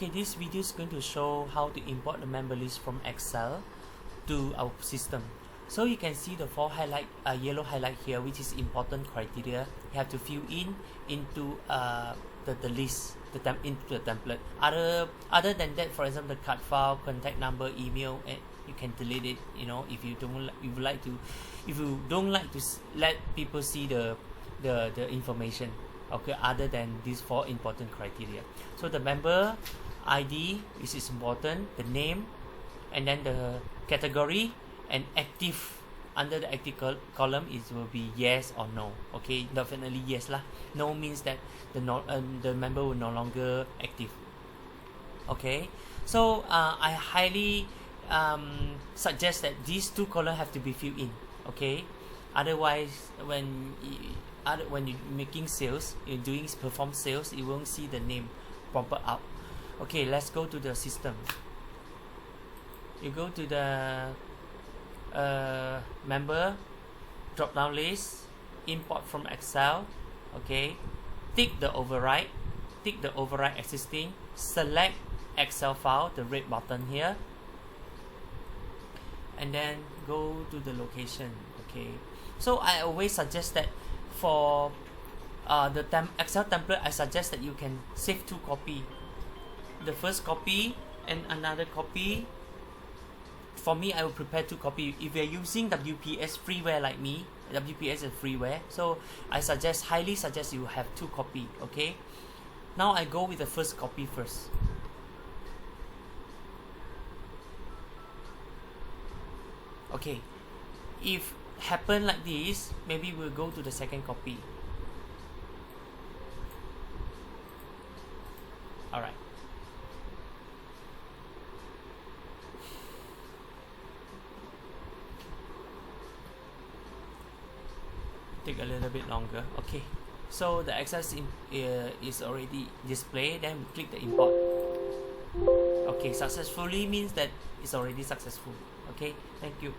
Okay, this video is going to show how to import the member list from Excel to our system. So you can see the four yellow highlight here, which is important criteria. You have to fill into the list, into the template. Other than that, for example, the card file, contact number, email, and you can delete it. You know, if you don't like to let people see the information. Okay, other than these four important criteria. So the member ID, which is important, the name, and then the category, and active. Under the active column, it will be yes or no. Okay, definitely yes lah. No means that the member will no longer active. Okay, so I highly suggest that these two columns have to be filled in. Okay, otherwise when you're making sales, you're doing perform sales, you won't see the name proper up. Okay, let's go to the system. You go to the member drop down list, import from Excel. Okay, tick the override existing, select Excel file, the red button here, and then go to the location. Okay, so I always suggest that for the Excel template, I suggest that you can save two copies. The first copy and another copy. For me, I will prepare two copies. If you're using WPS freeware like me, WPS is freeware, so I highly suggest you have two copies. Okay, now I go with the first copy first. Okay, if happen like this, maybe we'll go to the second copy. Alright. Take a little bit longer. Okay, so the access is already displayed. Then we click the import. Okay, successfully means that it's already successful. Okay, thank you.